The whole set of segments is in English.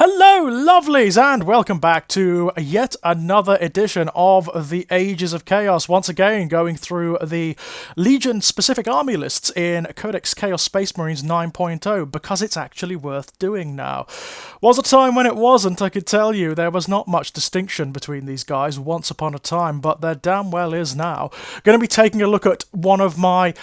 Hello, lovelies, and welcome back to yet another edition of the Ages of Chaos. Once again, going through the Legion-specific army lists in Codex Chaos Space Marines 9.0, because it's actually worth doing now. Was a time when it wasn't, I could tell you. There was not much distinction between these guys once upon a time, but there damn well is now. Going to be taking a look at one of my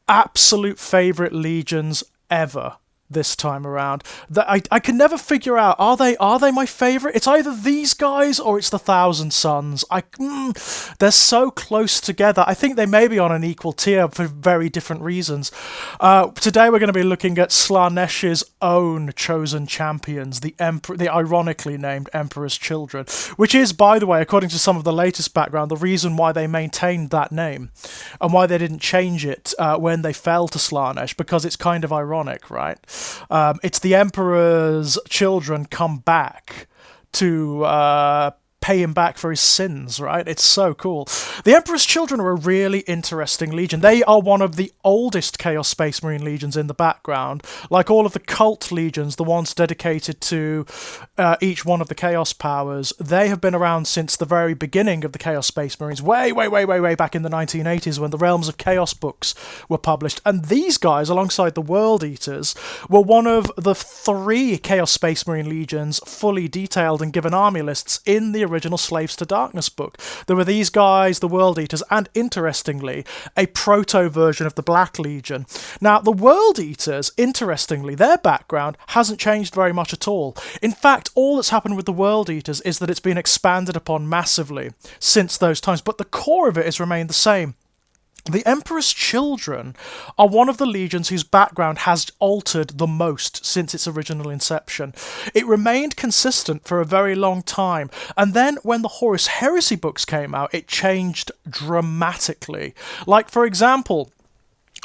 absolute favourite legions ever this time around. That I can never figure out, are they my favourite? It's either these guys or it's the Thousand Sons. They're so close together. I think they may be on an equal tier for very different reasons. Today we're going to be looking at Slaanesh's own chosen champions, the ironically named Emperor's Children, which is, by the way, according to some of the latest background, the reason why they maintained that name and why they didn't change it when they fell to Slaanesh, because it's kind of ironic, right? It's the Emperor's children come back to pay him back for his sins, right? It's so cool. The Emperor's Children are a really interesting legion. They are one of the oldest Chaos Space Marine legions in the background. Like all of the cult legions, the ones dedicated to each one of the Chaos powers, they have been around since the very beginning of the Chaos Space Marines, way back in the 1980s when the Realms of Chaos books were published. And these guys, alongside the World Eaters, were one of the 3 Chaos Space Marine legions fully detailed and given army lists in the original Slaves to Darkness book. There were these guys, the World Eaters, and interestingly, a proto-version of the Black Legion. Now, the World Eaters, interestingly, their background hasn't changed very much at all. In fact, all that's happened with the World Eaters is that it's been expanded upon massively since those times, but the core of it has remained the same. The Emperor's Children are one of the legions whose background has altered the most since its original inception. It remained consistent for a very long time, and then when the Horus Heresy books came out, it changed dramatically. Like, for example,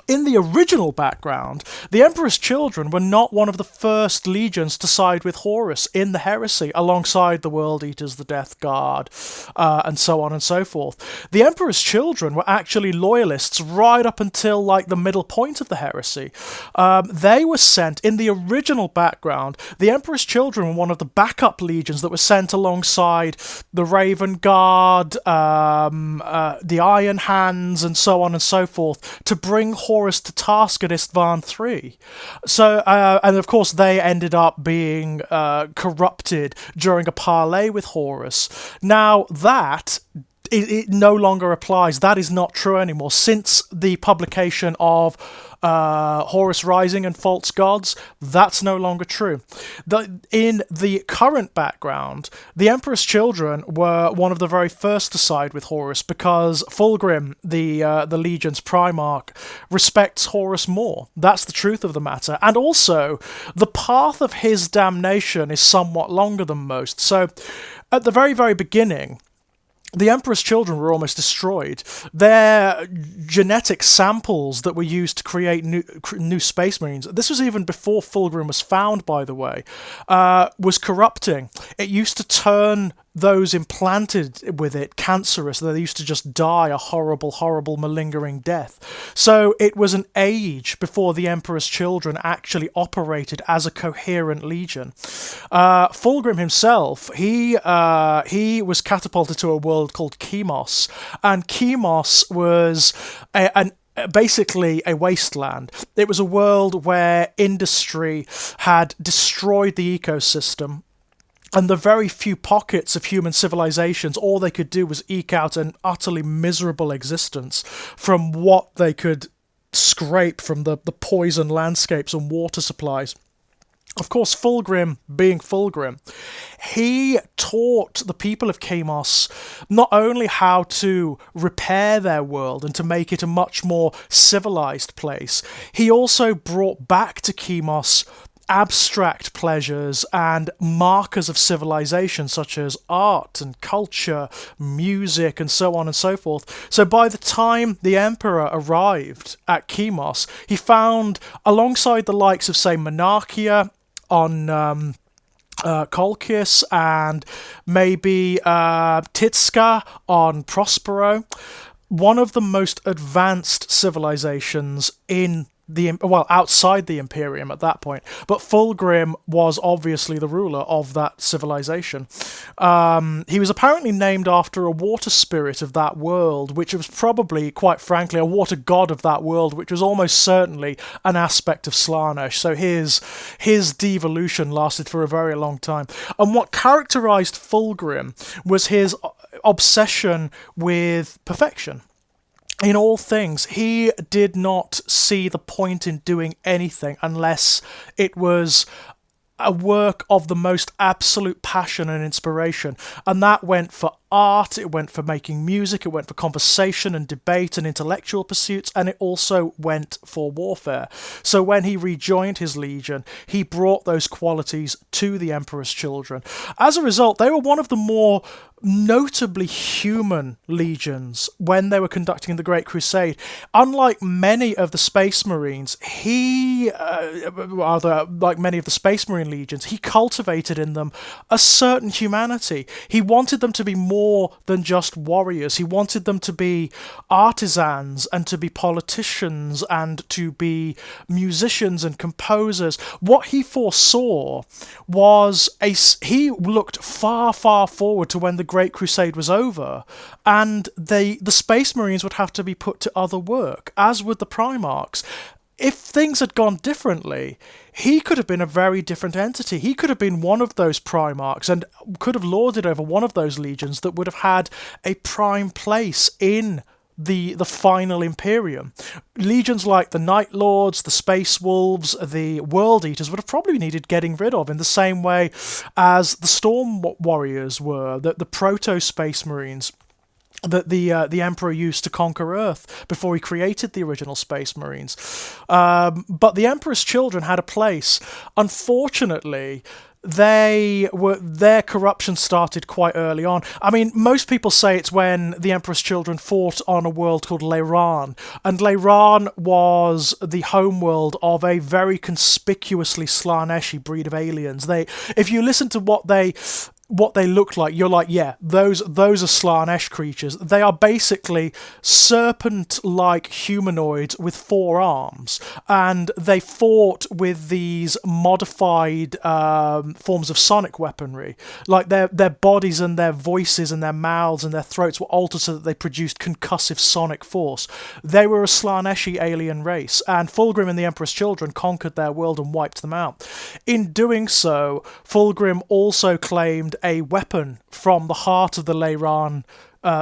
in the original background, the Emperor's Children were not one of the first legions to side with Horus in the Heresy, alongside the World Eaters, the Death Guard, and so on and so forth. The Emperor's Children were actually loyalists right up until, like, the middle point of the Heresy. They were sent, in the original background, the Emperor's Children were one of the backup legions that were sent alongside the Raven Guard, the Iron Hands, and so on and so forth, to bring Horus to task at Istvan III. So, and of course they ended up being corrupted during a parley with Horus. Now that it no longer applies. That is not true anymore. Since the publication of Horus Rising and False Gods, that's no longer true. In the current background, the Emperor's Children were one of the very first to side with Horus because Fulgrim, the Legion's Primarch, respects Horus more. That's the truth of the matter. And also, the path of his damnation is somewhat longer than most. So, at the very, very beginning, the Emperor's Children were almost destroyed. Their genetic samples that were used to create new Space Marines, this was even before Fulgrim was found, by the way, was corrupting. It used to turn those implanted with it cancerous. They used to just die a horrible malingering death. So it was an age before the Emperor's Children actually operated as a coherent legion. Fulgrim himself, he was catapulted to a world called Chemos, and Chemos was basically a wasteland. It was a world where industry had destroyed the ecosystem, and the very few pockets of human civilizations, all they could do was eke out an utterly miserable existence from what they could scrape from the poison landscapes and water supplies. Of course, Fulgrim, being Fulgrim, he taught the people of Chemos not only how to repair their world and to make it a much more civilized place, he also brought back to Chemos abstract pleasures and markers of civilization such as art and culture, music, and so on and so forth. So by the time the Emperor arrived at Chemos, he found, alongside the likes of, say, Monarchia on Colchis and maybe Titska on Prospero, one of the most advanced civilizations in outside the Imperium at that point. But Fulgrim was obviously the ruler of that civilization. He was apparently named after a water spirit of that world, which was probably, quite frankly, a water god of that world, which was almost certainly an aspect of Slaanesh. So his devolution lasted for a very long time. And what characterized Fulgrim was his obsession with perfection. In all things, he did not see the point in doing anything unless it was a work of the most absolute passion and inspiration. And that went for art, it went for making music, it went for conversation and debate and intellectual pursuits, and it also went for warfare. So when he rejoined his legion, he brought those qualities to the Emperor's children. As a result, they were one of the more notably human legions when they were conducting the Great Crusade. Unlike many of the Space Marines, like many of the Space Marine legions, he cultivated in them a certain humanity. He wanted them to be more than just warriors. He wanted them to be artisans and to be politicians and to be musicians and composers. What he foresaw was he looked far, far forward to when the Great Crusade was over, and the Space Marines would have to be put to other work, as would the Primarchs. If things had gone differently, he could have been a very different entity. He could have been one of those Primarchs and could have lorded over one of those legions that would have had a prime place in the final Imperium. Legions like the Night Lords, the Space Wolves, the World Eaters would have probably needed getting rid of in the same way as the Storm Warriors were, the Proto-Space Marines that the Emperor used to conquer Earth before he created the original Space Marines. But the Emperor's children had a place. Unfortunately, their corruption started quite early on. I mean, most people say it's when the Emperor's children fought on a world called Leiran, and Leiran was the homeworld of a very conspicuously Slaaneshi breed of aliens. If you listen to what they look like, you're like, yeah, those are Slaanesh creatures. They are basically serpent-like humanoids with 4 arms, and they fought with these modified forms of sonic weaponry. Like their bodies and their voices and their mouths and their throats were altered so that they produced concussive sonic force. They were a Slaaneshi alien race, and Fulgrim and the Emperor's children conquered their world and wiped them out. In doing so, Fulgrim also claimed a weapon from the heart of the Leiran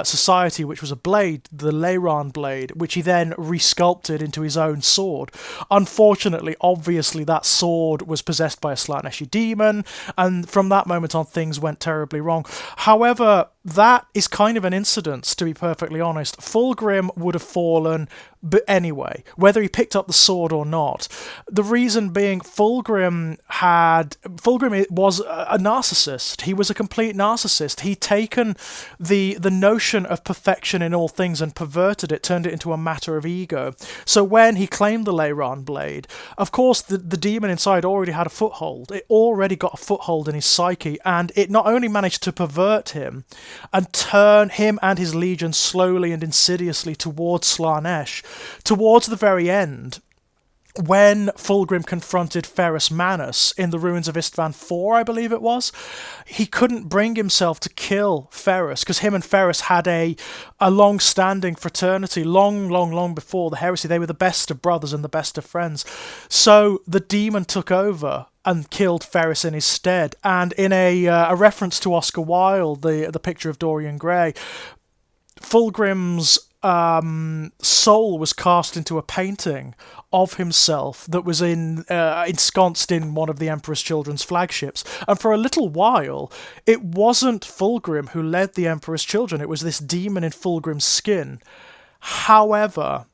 society, which was a blade, the Leiran blade, which he then resculpted into his own sword. Unfortunately, obviously, that sword was possessed by a Slaaneshi demon, and from that moment on, things went terribly wrong. However, that is kind of an incident, to be perfectly honest. Fulgrim would have fallen, but anyway, whether he picked up the sword or not. The reason being, Fulgrim was a narcissist. He was a complete narcissist. He'd taken the notion of perfection in all things and perverted it, turned it into a matter of ego. So when he claimed the Leiran blade, of course the demon inside already had a foothold. It already got a foothold in his psyche, and it not only managed to pervert him and turn him and his legion slowly and insidiously towards Slaanesh. Towards the very end, when Fulgrim confronted Ferrus Manus in the ruins of Istvan IV, I believe it was, he couldn't bring himself to kill Ferrus, because him and Ferrus had a long-standing fraternity, long before the heresy. They were the best of brothers and the best of friends. So the demon took over and killed Ferrus in his stead. And in a reference to Oscar Wilde, the picture of Dorian Gray, Fulgrim's soul was cast into a painting of himself that was ensconced in one of the Emperor's children's flagships. And for a little while, it wasn't Fulgrim who led the Emperor's children. It was this demon in Fulgrim's skin. However,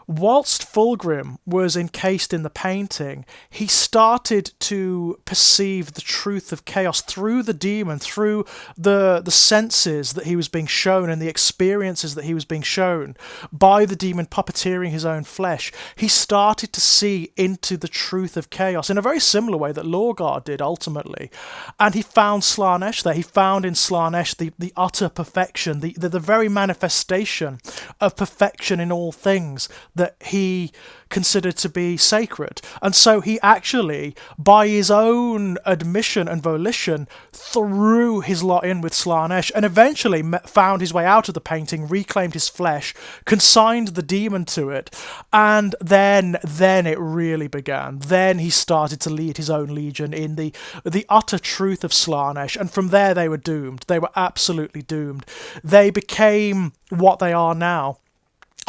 whilst Fulgrim was encased in the painting, he started to perceive the truth of chaos through the demon, through the senses that he was being shown and the experiences that he was being shown by the demon puppeteering his own flesh. He started to see into the truth of chaos in a very similar way that Lorgar did ultimately. And he found Slaanesh there. He found in Slaanesh the utter perfection, the very manifestation of perfection in all things that he considered to be sacred. And so he actually, by his own admission and volition, threw his lot in with Slaanesh, and eventually found his way out of the painting, reclaimed his flesh, consigned the demon to it, and then it really began. Then he started to lead his own legion in the utter truth of Slaanesh, and from there they were doomed. They were absolutely doomed. They became what they are now.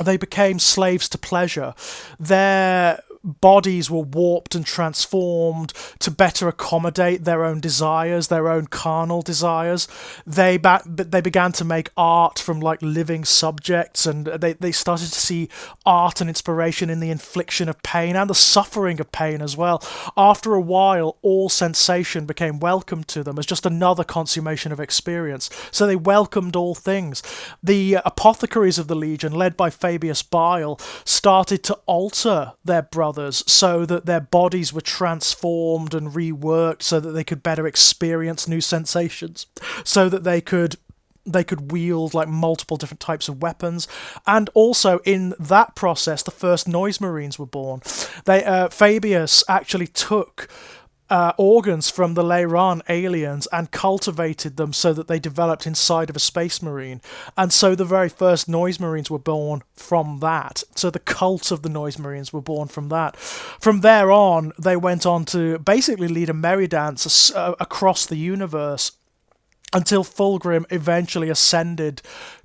They became slaves to pleasure. Their bodies were warped and transformed to better accommodate their own desires, their own carnal desires. They began to make art from like living subjects, and they started to see art and inspiration in the infliction of pain and the suffering of pain as well. After a while, all sensation became welcome to them as just another consummation of experience. So they welcomed all things. The apothecaries of the Legion, led by Fabius Bile, started to alter their brothers so that their bodies were transformed and reworked so that they could better experience new sensations, so that they could wield like multiple different types of weapons. And also in that process, the first Noise Marines were born. Fabius actually took organs from the Leiran aliens and cultivated them so that they developed inside of a Space Marine. And so the very first Noise Marines were born from that. So the cult of the Noise Marines were born from that. From there on, they went on to basically lead a merry dance across the universe until Fulgrim eventually ascended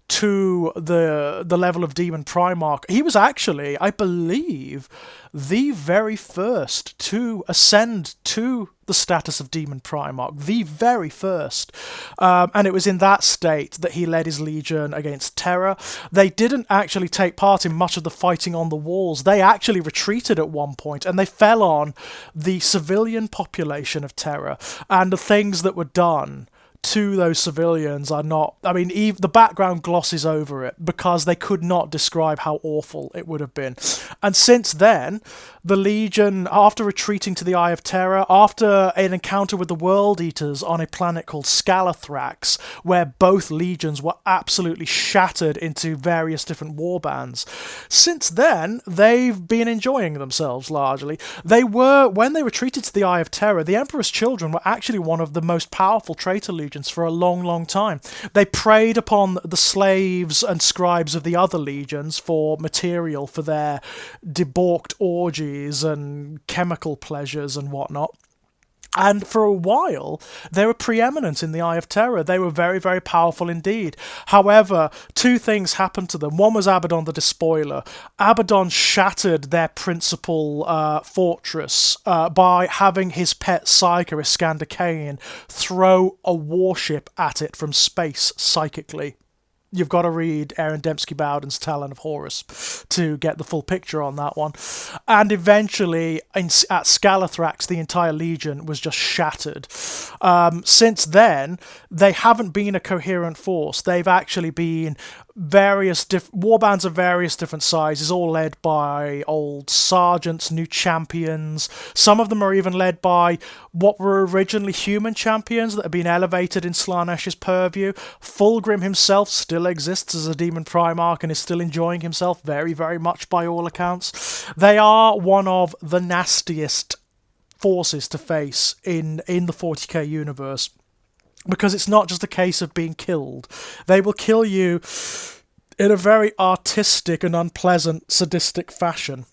to the level of Demon Primarch. He was actually, I believe, the very first to ascend to the status of Demon Primarch, the very first. And it was in that state that he led his legion against Terra. They didn't actually take part in much of the fighting on the walls. They actually retreated at one point, and they fell on the civilian population of Terra, and the things that were done to those civilians are not... I mean, the background glosses over it because they could not describe how awful it would have been. And since then, the Legion, after retreating to the Eye of Terror, after an encounter with the World Eaters on a planet called Scalathrax, where both legions were absolutely shattered into various different warbands, since then, they've been enjoying themselves largely. When they retreated to the Eye of Terror, the Emperor's Children were actually one of the most powerful traitor legions for a long, long time. They preyed upon the slaves and scribes of the other legions for material for their debauched orgies and chemical pleasures and whatnot. And for a while, they were preeminent in the Eye of Terror. They were very, very powerful indeed. However, two things happened to them. One was Abaddon the Despoiler. Abaddon shattered their principal fortress by having his pet Psyker, Iskander Kane, throw a warship at it from space psychically. You've got to read Aaron Dembski-Bowden's Talon of Horus to get the full picture on that one. And eventually, at Scalathrax, the entire Legion was just shattered. Since then, they haven't been a coherent force. They've actually been various warbands of various different sizes, all led by old sergeants, new champions. Some of them are even led by what were originally human champions that have been elevated in Slaanesh's purview. Fulgrim himself still exists as a Demon Primarch and is still enjoying himself very, very much by all accounts. They are one of the nastiest forces to face in the 40k universe, because it's not just a case of being killed. They will kill you in a very artistic and unpleasant, sadistic fashion.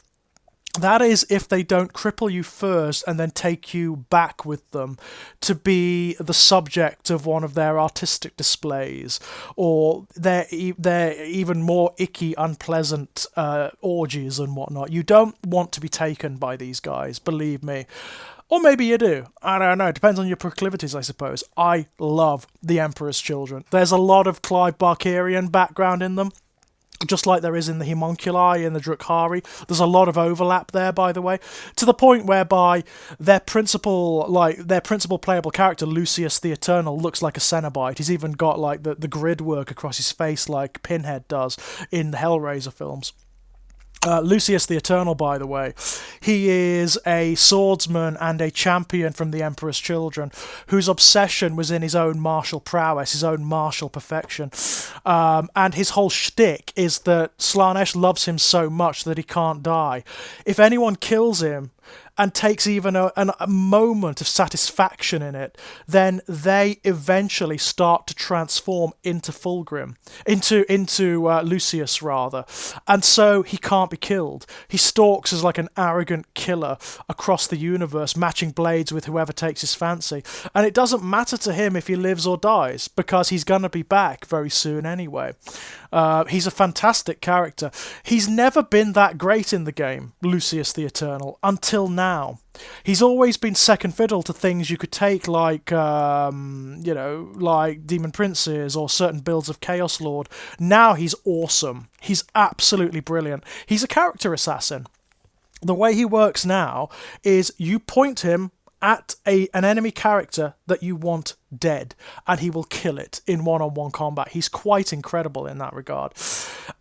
That is, if they don't cripple you first and then take you back with them to be the subject of one of their artistic displays, or their even more icky, unpleasant orgies and whatnot. You don't want to be taken by these guys, believe me. Or maybe you do. I don't know. It depends on your proclivities, I suppose. I love the Emperor's Children. There's a lot of Clive Barkerian background in them, just like there is in the Homunculi and the Drukhari. There's a lot of overlap there, by the way, to the point whereby their principal playable character, Lucius the Eternal, looks like a Cenobite. He's even got like the grid work across his face like Pinhead does in the Hellraiser films. Lucius the Eternal, by the way, he is a swordsman and a champion from the Emperor's Children, whose obsession was in his own martial prowess, his own martial perfection. And his whole shtick is that Slaanesh loves him so much that he can't die. If anyone kills him, and takes even a moment of satisfaction in it, then they eventually start to transform into Fulgrim, into Lucius rather, and so he can't be killed. He stalks as like an arrogant killer across the universe, matching blades with whoever takes his fancy, and it doesn't matter to him if he lives or dies, because he's gonna be back very soon anyway. He's a fantastic character. He's never been that great in the game, Lucius the Eternal, until now. He's always been second fiddle to things you could take like, like Demon Princes or certain builds of Chaos Lord. Now he's awesome. He's absolutely brilliant. He's a character assassin. The way he works now is you point him at an enemy character that you want dead, and he will kill it in one-on-one combat. He's quite incredible in that regard.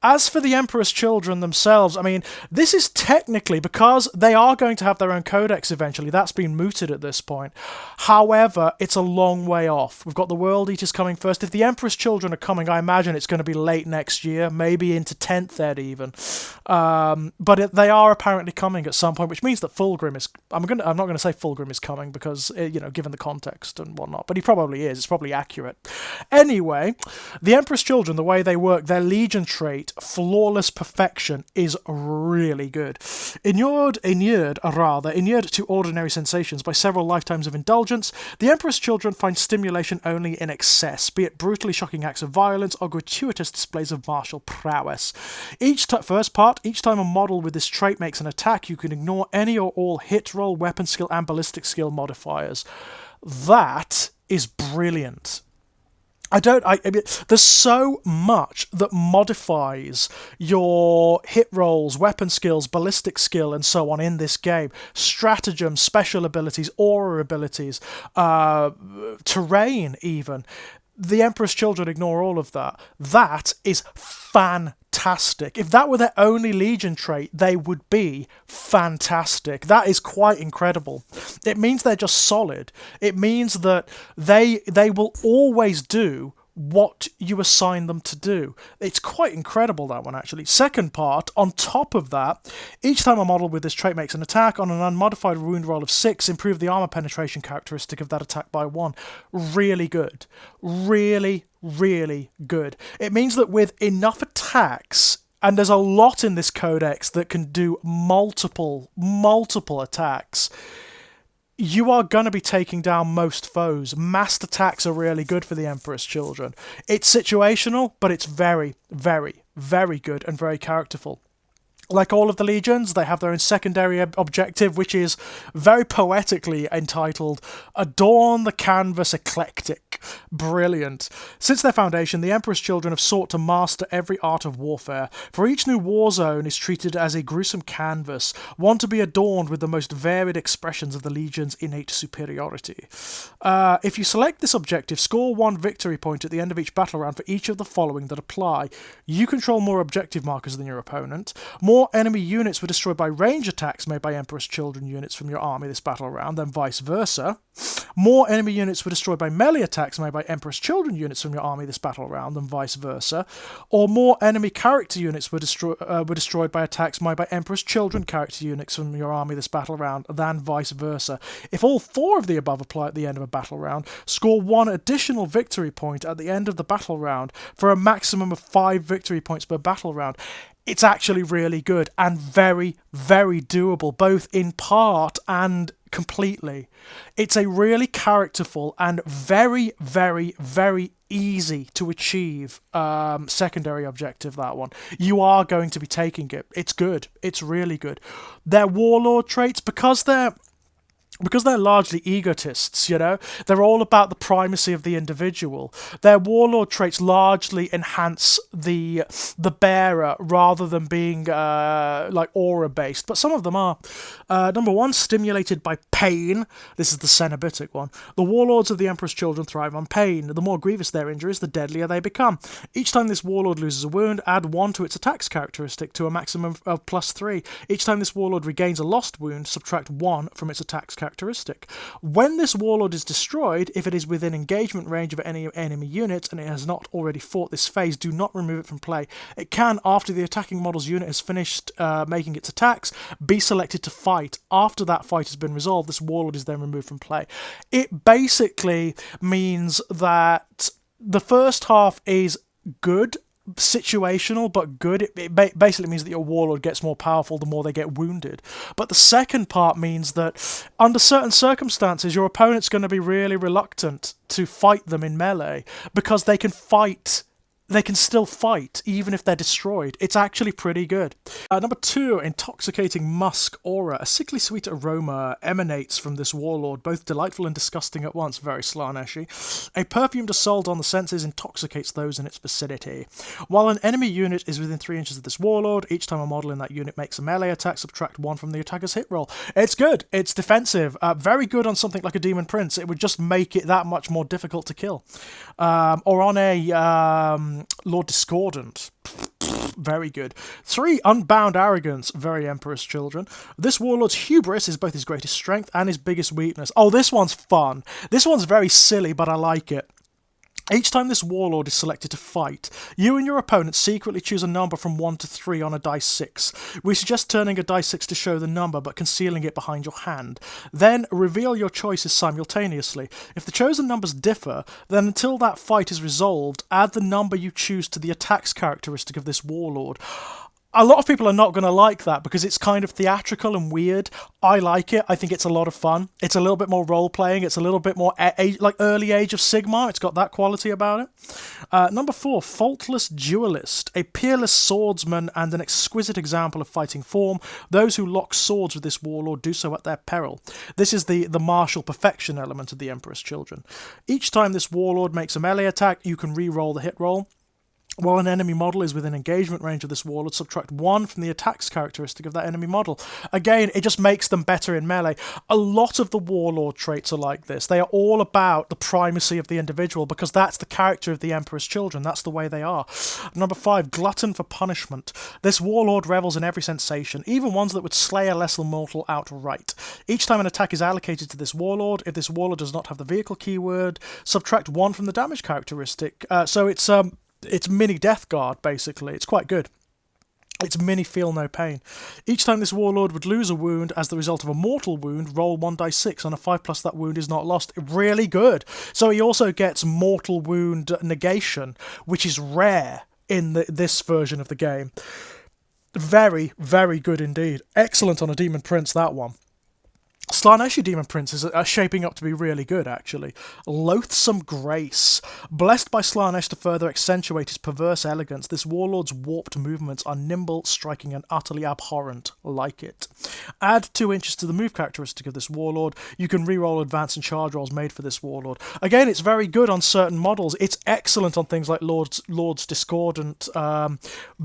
As for the Emperor's Children themselves, I mean, this is technically, because they are going to have their own codex eventually, that's been mooted at this point. However, it's a long way off. We've got the World Eaters coming first. If the Emperor's Children are coming, I imagine it's going to be late next year, maybe into 10th ed even. But they are apparently coming at some point, which means that Fulgrim is... I'm not going to say Fulgrim is coming because, given the context and whatnot, but he probably is. It's probably accurate. Anyway, the Emperor's Children, the way they work, their Legion trait, Flawless Perfection, is really good. Inured to ordinary sensations by several lifetimes of indulgence, the Emperor's Children find stimulation only in excess, be it brutally shocking acts of violence or gratuitous displays of martial prowess. First part, each time a model with this trait makes an attack, you can ignore any or all hit roll, weapon skill, and ballistic skill modifiers. That is brilliant. I mean, there's so much that modifies your hit rolls, weapon skills, ballistic skill, and so on in this game. Stratagems, special abilities, aura abilities, terrain even. The Emperor's Children ignore all of that. That is fantastic. If that were their only Legion trait, they would be fantastic. That is quite incredible. It means they're just solid. It means that they will always do what you assign them to do. It's quite incredible, that one, actually. Second part, on top of that, each time a model with this trait makes an attack on an unmodified wound roll of 6, improve the armor penetration characteristic of that attack by 1. Really good. Really, really good. It means that with enough attacks, and there's a lot in this codex that can do multiple attacks, you are going to be taking down most foes. Massed attacks are really good for the Emperor's Children. It's situational, but it's very, very, very good and very characterful. Like all of the Legions, they have their own secondary objective, which is very poetically entitled Adorn the Canvas Eclectic. Brilliant. Since their foundation, the Emperor's Children have sought to master every art of warfare, for each new war zone is treated as a gruesome canvas, one to be adorned with the most varied expressions of the Legion's innate superiority. If you select this objective, score 1 victory point at the end of each battle round for each of the following that apply. You control more objective markers than your opponent. More enemy units were destroyed by range attacks made by Emperor's Children units from your army this battle round, than vice versa. More enemy units were destroyed by melee attacks made by Emperor's Children units from your army this battle round, than vice versa. Or more enemy character units were destroyed by attacks made by Emperor's Children character units from your army this battle round, than vice versa. If all 4 of the above apply at the end of a battle round, score 1 additional victory point at the end of the battle round for a maximum of 5 victory points per battle round. It's actually really good and very, very doable, both in part and completely. It's a really characterful and very, very, very easy to achieve secondary objective, that one. You are going to be taking it. It's good. It's really good. Their warlord traits, because they're because they're largely egotists, they're all about the primacy of the individual. Their warlord traits largely enhance the bearer rather than being like aura based, but some of them are. Number 1, stimulated by pain. This is the Cenobitic one. The warlords of the Emperor's Children thrive on pain. The more grievous their injuries, the deadlier they become. Each time this warlord loses a wound, add 1 to its attacks characteristic to a maximum of +3. Each time this warlord regains a lost wound, subtract 1 from its attacks characteristic. When this warlord is destroyed, if it is within engagement range of any enemy unit and it has not already fought this phase, do not remove it from play. It can, after the attacking model's unit has finished making its attacks, be selected to fight. After that fight has been resolved, this warlord is then removed from play. It basically means that the first half is good, situational but good. It basically means that your warlord gets more powerful the more they get wounded. But the second part means that under certain circumstances your opponent's going to be really reluctant to fight them in melee because they can still fight even if they're destroyed. It's actually pretty good. Number 2, intoxicating musk aura. A sickly sweet aroma emanates from this warlord, both delightful and disgusting at once. Very Slaaneshi. A perfumed assault on the senses intoxicates those in its vicinity. While an enemy unit is within 3 inches of this warlord, each time a model in that unit makes a melee attack, subtract 1 from the attacker's hit roll. It's good. It's defensive. Very good on something like a Demon Prince. It would just make it that much more difficult to kill. Or on a Lord Discordant. Very good. 3, unbound arrogance. Very Emperor's Children. This warlord's hubris is both his greatest strength and his biggest weakness. Oh, this one's fun. This one's very silly, but I like it. Each time this warlord is selected to fight, you and your opponent secretly choose a number from 1 to 3 on a dice 6. We suggest turning a dice 6 to show the number, but concealing it behind your hand. Then reveal your choices simultaneously. If the chosen numbers differ, then until that fight is resolved, add the number you choose to the attacks characteristic of this warlord. A lot of people are not going to like that because it's kind of theatrical and weird. I like it. I think it's a lot of fun. It's a little bit more role-playing. It's a little bit more like early Age of Sigmar. It's got that quality about it. Number 4, faultless duelist. A peerless swordsman and an exquisite example of fighting form. Those who lock swords with this warlord do so at their peril. This is the martial perfection element of the Emperor's Children. Each time this warlord makes a melee attack, you can re-roll the hit roll. While an enemy model is within engagement range of this warlord, subtract 1 from the attacks characteristic of that enemy model. Again, it just makes them better in melee. A lot of the warlord traits are like this. They are all about the primacy of the individual because that's the character of the Emperor's Children. That's the way they are. Number 5, glutton for punishment. This warlord revels in every sensation, even ones that would slay a lesser mortal outright. Each time an attack is allocated to this warlord, if this warlord does not have the vehicle keyword, subtract 1 from the damage characteristic. So it's mini Death Guard, basically. It's quite good. It's mini Feel No Pain. Each time this warlord would lose a wound as the result of a mortal wound, roll 1 dice 6. On a 5+, that wound is not lost. Really good. So he also gets mortal wound negation, which is rare in this version of the game. Very, very good indeed. Excellent on a Demon Prince, that one. Slaaneshi Demon Princes are shaping up to be really good, actually. Loathsome Grace. Blessed by Slaanesh to further accentuate his perverse elegance, this warlord's warped movements are nimble, striking, and utterly abhorrent. Like it. Add 2 inches to the move characteristic of this warlord. You can reroll advance and charge rolls made for this warlord. Again, it's very good on certain models. It's excellent on things like Lord's Discordant,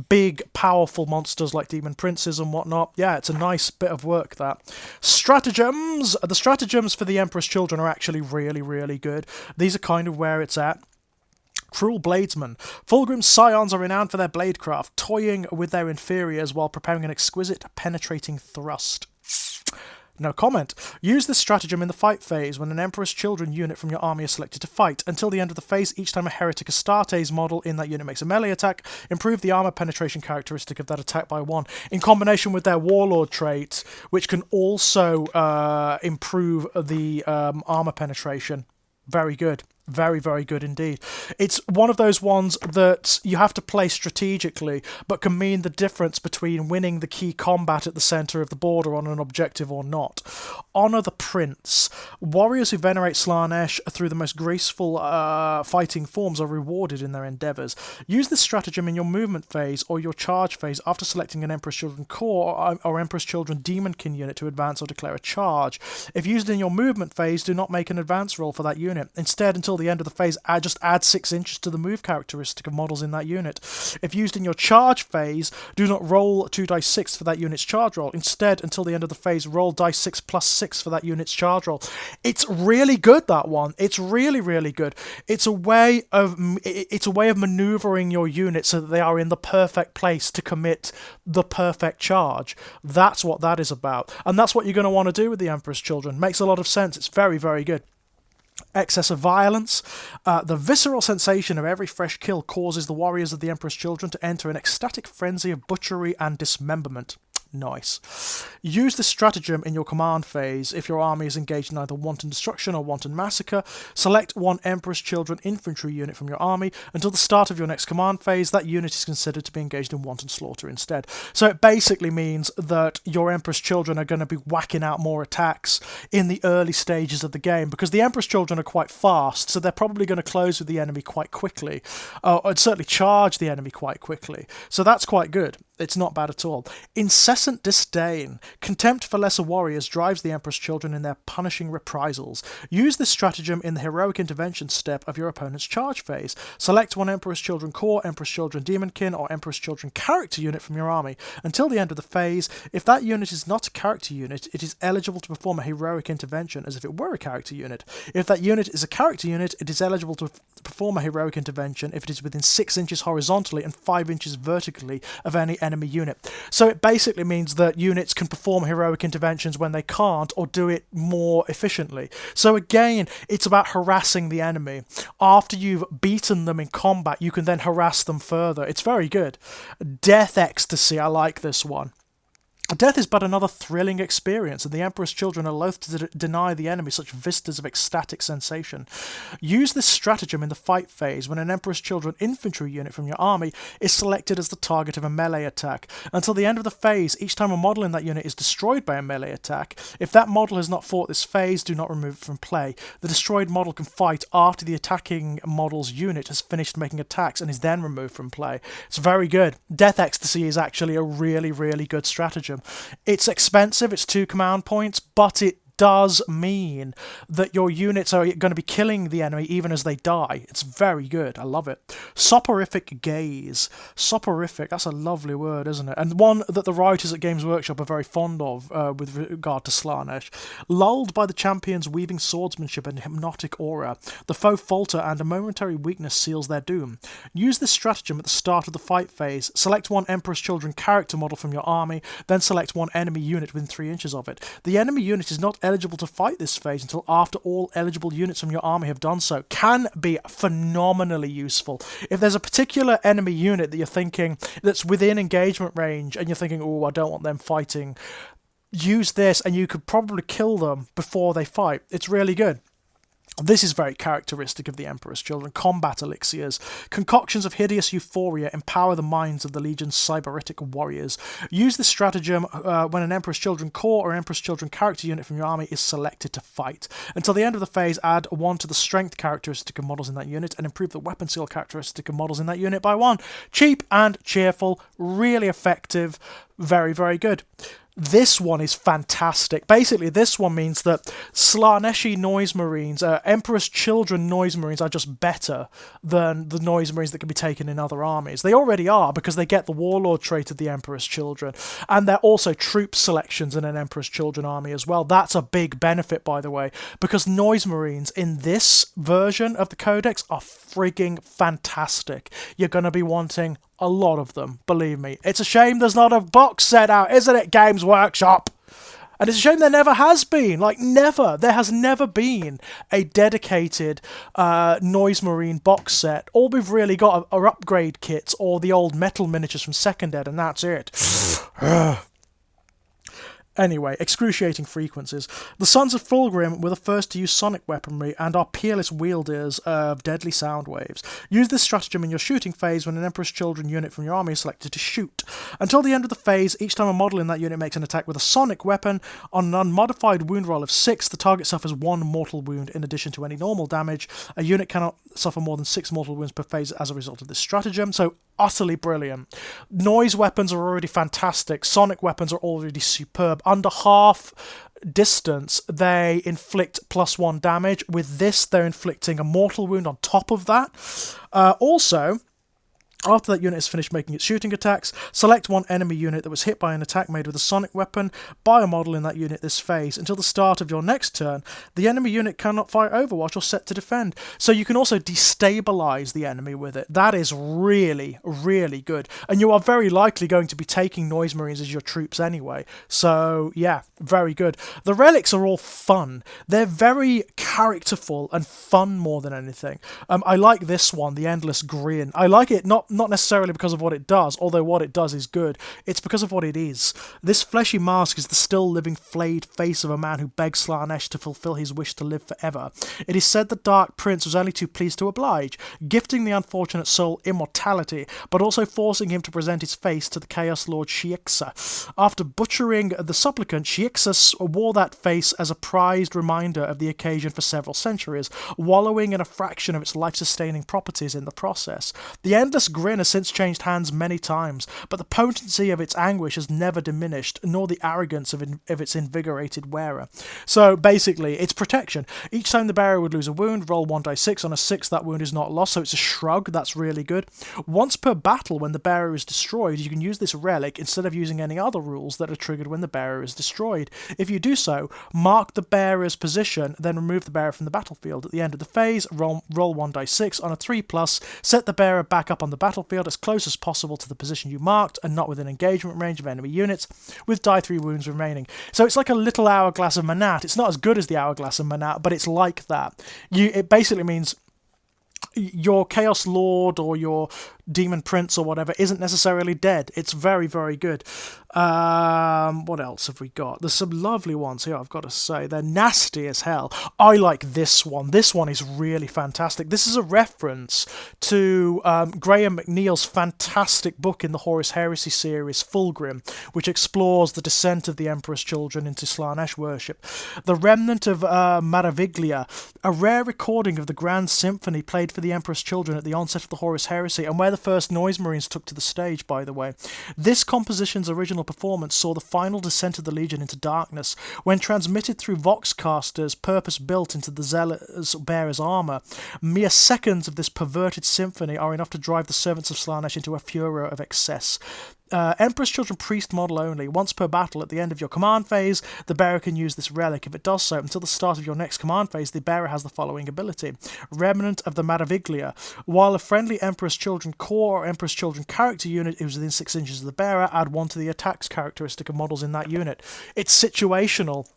big, powerful monsters like Demon Princes and whatnot. Yeah, it's a nice bit of work, that. Stratagems. The stratagems for the Emperor's Children are actually really, really good. These are kind of where it's at. Cruel Bladesman. Fulgrim's scions are renowned for their bladecraft, toying with their inferiors while preparing an exquisite, penetrating thrust. No comment. Use this stratagem in the fight phase when an Emperor's Children unit from your army is selected to fight. Until the end of the phase, each time a Heretic Astartes model in that unit makes a melee attack, improve the armor penetration characteristic of that attack by 1, in combination with their Warlord trait, which can also improve the armor penetration. Very good. Very, very good indeed. It's one of those ones that you have to play strategically, but can mean the difference between winning the key combat at the centre of the board or on an objective or not. Honour the Prince. Warriors who venerate Slaanesh through the most graceful fighting forms are rewarded in their endeavours. Use this stratagem in your movement phase or your charge phase after selecting an Emperor's Children Core or Emperor's Children Demonkin unit to advance or declare a charge. If used in your movement phase, do not make an advance roll for that unit. Instead, until the end of the phase, just add 6 inches to the move characteristic of models in that unit. If used in your charge phase, do not roll 2 dice 6 for that unit's charge roll. Instead, until the end of the phase, roll dice 6 plus 6 for that unit's charge roll. It's really good, that one. It's really, really good. It's a way of maneuvering your unit so that they are in the perfect place to commit the perfect charge. That's what that is about. And that's what you're going to want to do with the Emperor's Children. Makes a lot of sense. It's very, very good. Excess of violence. The visceral sensation of every fresh kill causes the warriors of the Emperor's Children to enter an ecstatic frenzy of butchery and dismemberment. Nice. Use this stratagem in your command phase if your army is engaged in either wanton destruction or wanton massacre. Select one Emperor's Children infantry unit from your army. Until the start of your next command phase, that unit is considered to be engaged in wanton slaughter instead. So it basically means that your Emperor's Children are going to be whacking out more attacks in the early stages of the game, because the Emperor's Children are quite fast, so they're probably going to close with the enemy quite quickly, or certainly charge the enemy quite quickly. So that's quite good. It's not bad at all. Incessant disdain. Contempt for lesser warriors drives the Emperor's Children in their punishing reprisals. Use this stratagem in the heroic intervention step of your opponent's charge phase. Select one Emperor's Children Core, Emperor's Children Demonkin, or Emperor's Children character unit from your army. Until the end of the phase, if that unit is not a character unit, it is eligible to perform a heroic intervention as if it were a character unit. If that unit is a character unit, it is eligible to perform a heroic intervention if it is within 6 inches horizontally and 5 inches vertically of any enemy unit. So it basically means that units can perform heroic interventions when they can't, or do it more efficiently. So again, it's about harassing the enemy. After you've beaten them in combat, you can then harass them further. It's very good. Death Ecstasy, I like this one. Death is but another thrilling experience, and the Emperor's Children are loath to deny the enemy such vistas of ecstatic sensation. Use this stratagem in the fight phase when an Emperor's Children infantry unit from your army is selected as the target of a melee attack. Until the end of the phase, each time a model in that unit is destroyed by a melee attack, if that model has not fought this phase, do not remove it from play. The destroyed model can fight after the attacking model's unit has finished making attacks and is then removed from play. It's very good. Death Ecstasy is actually a really, really good stratagem. It's expensive, it's 2 command points, but it does mean that your units are going to be killing the enemy even as they die. It's very good. I love it. Soporific Gaze. Soporific, that's a lovely word, isn't it? And one that the writers at Games Workshop are very fond of with regard to Slaanesh. Lulled by the champion's weaving swordsmanship and hypnotic aura, the foe falter and a momentary weakness seals their doom. Use this stratagem at the start of the fight phase. Select one Emperor's Children character model from your army, then select one enemy unit within 3 inches of it. The enemy unit is not eligible to fight this phase until after all eligible units from your army have done so. Can be phenomenally useful. If there's a particular enemy unit that you're thinking that's within engagement range and you're thinking, oh, I don't want them fighting, use this and you could probably kill them before they fight. It's really good. This is very characteristic of the Emperor's Children. Combat elixirs. Concoctions of hideous euphoria empower the minds of the Legion's cyberitic warriors. Use this stratagem when an Emperor's Children Core or Emperor's Children character unit from your army is selected to fight. Until the end of the phase, add 1 to the strength characteristic of models in that unit and improve the weapon skill characteristic of models in that unit by 1. Cheap and cheerful. Really effective. Very, very good. This one is fantastic. Basically, this one means that Slaaneshi Noise Marines, Emperor's Children Noise Marines, are just better than the Noise Marines that can be taken in other armies. They already are, because they get the Warlord trait of the Emperor's Children, and they're also troop selections in an Emperor's Children army as well. That's a big benefit, by the way, because Noise Marines in this version of the Codex are frigging fantastic. You're going to be wanting a lot of them, believe me. It's a shame there's not a box set out, isn't it, Games Workshop? And it's a shame there never has been. Like, never. There has never been a dedicated Noise Marine box set. All we've really got are upgrade kits or the old metal miniatures from 2nd Ed, and that's it. Anyway, excruciating frequencies. The Sons of Fulgrim were the first to use sonic weaponry and are peerless wielders of deadly sound waves. Use this stratagem in your shooting phase when an Emperor's Children unit from your army is selected to shoot. Until the end of the phase, each time a model in that unit makes an attack with a sonic weapon, on an unmodified wound roll of 6, the target suffers 1 mortal wound in addition to any normal damage. A unit cannot suffer more than 6 mortal wounds per phase as a result of this stratagem, so utterly brilliant. Noise weapons are already fantastic. Sonic weapons are already superb. Under half distance, they inflict +1 damage. With this, they're inflicting a mortal wound on top of that. Also, after that unit is finished making its shooting attacks, select one enemy unit that was hit by an attack made with a sonic weapon by a model in that unit this phase. Until the start of your next turn, the enemy unit cannot fire Overwatch or set to defend. So you can also destabilize the enemy with it. That is really, really good. And you are very likely going to be taking Noise Marines as your troops anyway. So yeah, very good. The relics are all fun. They're very characterful and fun more than anything. I like this one, the Endless Grin. I like it not necessarily because of what it does, although what it does is good. It's because of what it is. This fleshy mask is the still living flayed face of a man who begs Slaanesh to fulfill his wish to live forever. It is said the Dark Prince was only too pleased to oblige, gifting the unfortunate soul immortality, but also forcing him to present his face to the Chaos Lord Shieksa. After butchering the supplicant, Shieksa wore that face as a prized reminder of the occasion for several centuries, wallowing in a fraction of its life-sustaining properties in the process. The Endless Grin has since changed hands many times, but the potency of its anguish has never diminished, nor the arrogance of its invigorated wearer. So basically, it's protection. Each time the bearer would lose a wound, roll 1d6. On a 6, that wound is not lost, so it's a shrug. That's really good. Once per battle, when the bearer is destroyed, you can use this relic instead of using any other rules that are triggered when the bearer is destroyed. If you do so, mark the bearer's position, then remove the bearer from the battlefield. At the end of the phase, roll 1d6. On a 3+, set the bearer back up on the battlefield as close as possible to the position you marked and not within engagement range of enemy units, with die 3 wounds remaining. So it's like a little Hourglass of Manat. It's not as good as the Hourglass of Manat, but it's like that. It basically means your Chaos Lord or your Demon Prince or whatever isn't necessarily dead. It's very, very good. What else have we got? There's some lovely ones here, I've got to say. They're nasty as hell. I like this one. This one is really fantastic. This is a reference to Graham McNeil's fantastic book in the Horus Heresy series, Fulgrim, which explores the descent of the Emperor's Children into Slaanesh worship. The Remnant of Maraviglia, a rare recording of the Grand Symphony played for the Emperor's Children at the onset of the Horus Heresy, and where the first Noise Marines took to the stage, by the way. This composition's original performance saw the final descent of the Legion into darkness. When transmitted through Voxcasters purpose-built into the Zealous Bearer's armour, mere seconds of this perverted symphony are enough to drive the servants of Slaanesh into a furor of excess. Emperor's Children Priest model only. Once per battle, at the end of your command phase, the bearer can use this relic. If it does so, until the start of your next command phase, the bearer has the following ability. Remnant of the Maraviglia. While a friendly Emperor's Children core or Emperor's Children character unit is within 6 inches of the bearer, add 1 to the attacks characteristic of models in that unit. It's situational,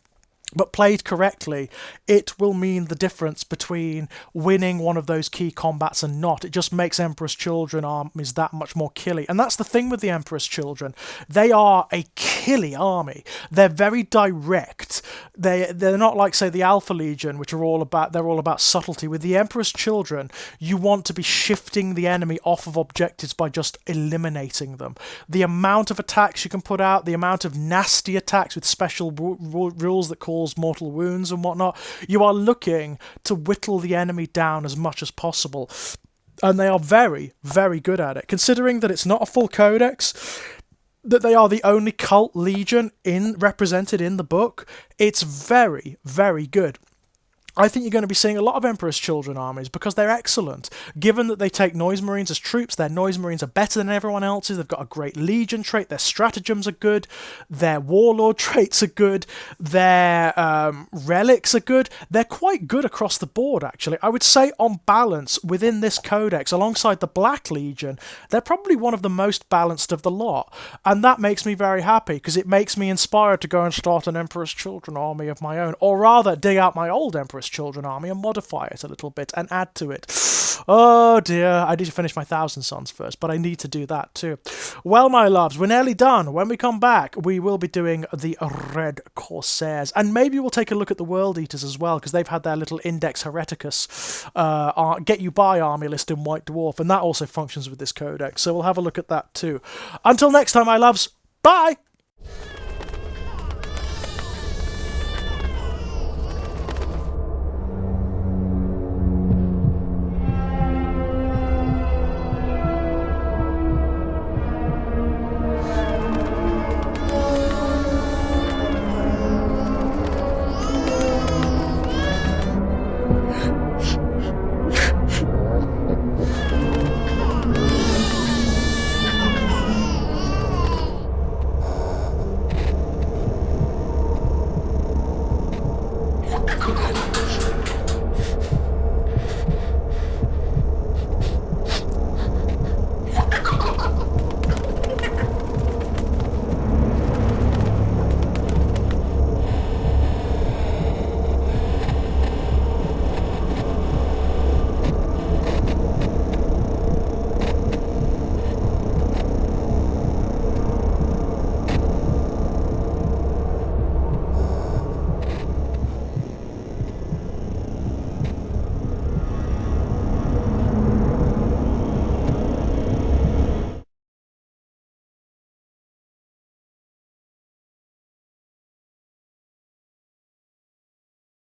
but played correctly, it will mean the difference between winning one of those key combats and not. It just makes Emperor's Children armies that much more killy. And that's the thing with the Emperor's Children. They are a killy army. They're very direct. They're not like, say, the Alpha Legion, which are all about subtlety. With the Emperor's Children, you want to be shifting the enemy off of objectives by just eliminating them. The amount of attacks you can put out, the amount of nasty attacks with special rules that cause mortal wounds and whatnot, you are looking to whittle the enemy down as much as possible. And they are very, very good at it. Considering that it's not a full codex, that they are the only cult legion represented in the book, it's very, very good. I think you're going to be seeing a lot of Emperor's Children armies because they're excellent. Given that they take Noise Marines as troops, their Noise Marines are better than everyone else's. They've got a great Legion trait. Their Stratagems are good. Their Warlord traits are good. Their Relics are good. They're quite good across the board, actually. I would say, on balance, within this codex, alongside the Black Legion, they're probably one of the most balanced of the lot. And that makes me very happy because it makes me inspired to go and start an Emperor's Children army of my own. Or rather, dig out my old Emperor's Children army and modify it a little bit and add to it. Oh dear, I need to finish my Thousand Sons first, but I need to do that too. Well, my loves, we're nearly done. When we come back, we will be doing the Red Corsairs, and maybe we'll take a look at the World Eaters as well, because they've had their little Index Hereticus get you by army list in White Dwarf, and that also functions with this codex, so we'll have a look at that too. Until next time, my loves, bye!